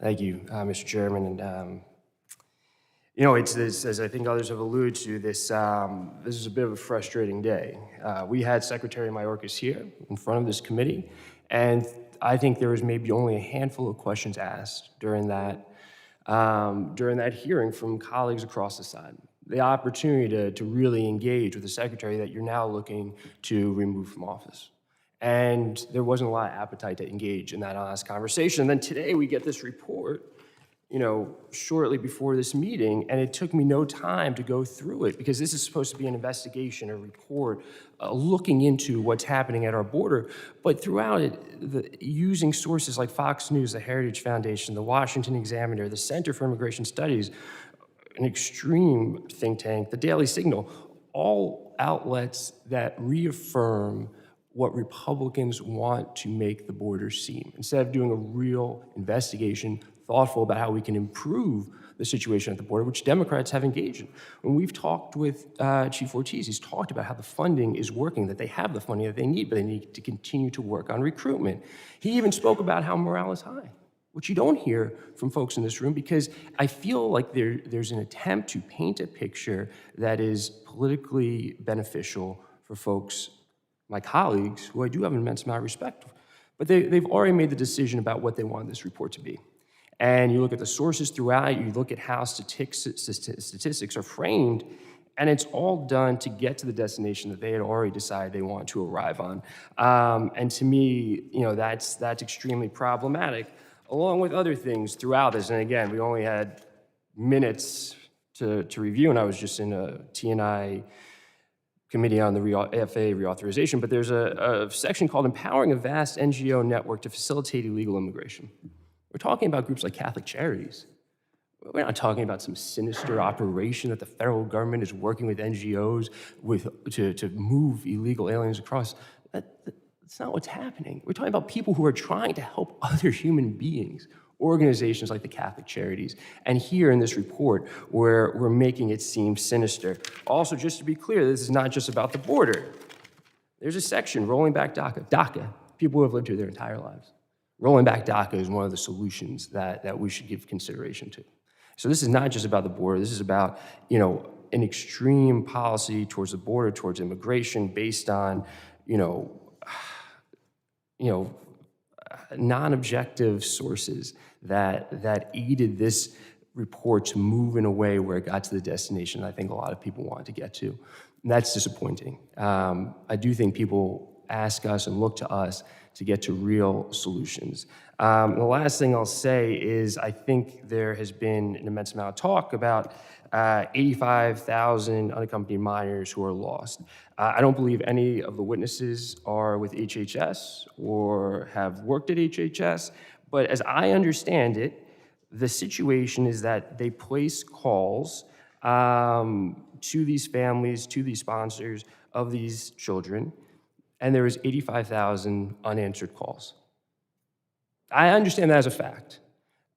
Thank you, Mr. Chairman. And it's this, as I think others have alluded to, this is a bit of a frustrating day. We had Secretary Mayorkas here in front of this committee, and I think there was maybe only a handful of questions asked during that hearing from colleagues across the side. The opportunity to really engage with the Secretary that you're now looking to remove from office. And there wasn't a lot of appetite to engage in that honest conversation. And then today we get this report, shortly before this meeting, and it took me no time to go through it because this is supposed to be an investigation, a report, looking into what's happening at our border. But throughout it, using sources like Fox News, the Heritage Foundation, the Washington Examiner, the Center for Immigration Studies, an extreme think tank, the Daily Signal, all outlets that reaffirm what Republicans want to make the border seem. Instead of doing a real investigation, thoughtful about how we can improve the situation at the border, which Democrats have engaged in. When we've talked with Chief Ortiz, he's talked about how the funding is working, that they have the funding that they need, but they need to continue to work on recruitment. He even spoke about how morale is high, which you don't hear from folks in this room because I feel like there's an attempt to paint a picture that is politically beneficial for folks, my colleagues, who I do have an immense amount of respect for. But they've already made the decision about what they want this report to be. And you look at the sources throughout, you look at how statistics are framed, and it's all done to get to the destination that they had already decided they want to arrive on. And to me, that's extremely problematic, along with other things throughout this. And again, we only had minutes to review, and I was just in a T&I committee on the FAA reauthorization, but there's a section called Empowering a Vast NGO Network to Facilitate Illegal Immigration. We're talking about groups like Catholic Charities. We're not talking about some sinister operation that the federal government is working with NGOs to move illegal aliens across. That's not what's happening. We're talking about people who are trying to help other human beings, organizations like the Catholic Charities. And here in this report, we're making it seem sinister. Also, just to be clear, this is not just about the border. There's a section, rolling back DACA. DACA, people who have lived here their entire lives. Rolling back DACA is one of the solutions that we should give consideration to. So this is not just about the border. This is about, an extreme policy towards the border, towards immigration based on, non-objective sources that aided this report to move in a way where it got to the destination I think a lot of people wanted to get to. And that's disappointing. I do think people ask us and look to us to get to real solutions. The last thing I'll say is I think there has been an immense amount of talk about 85,000 unaccompanied minors who are lost. I don't believe any of the witnesses are with HHS or have worked at HHS, but as I understand it, the situation is that they place calls to these families, to these sponsors of these children, and there is 85,000 unanswered calls. I understand that as a fact,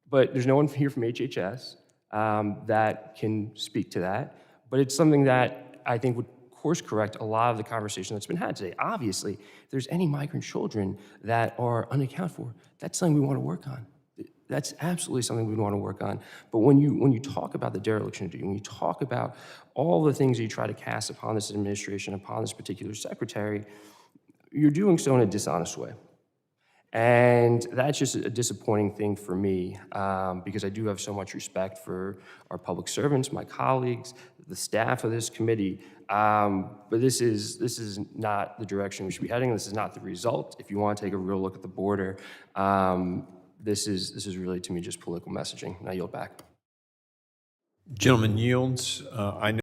but there's no one here from HHS that can speak to that, but it's something that I think would course correct a lot of the conversation that's been had today. Obviously, if there's any migrant children that are unaccounted for, that's something we want to work on. That's absolutely something we want to work on. But when you talk about the dereliction of duty, when you talk about all the things that you try to cast upon this administration, upon this particular secretary, you're doing so in a dishonest way. And that's just a disappointing thing for me because I do have so much respect for our public servants, my colleagues, the staff of this committee. But this is not the direction we should be heading. This is not the result. If you want to take a real look at the border, this is really, to me, just political messaging. And I yield back. Gentleman yields. I know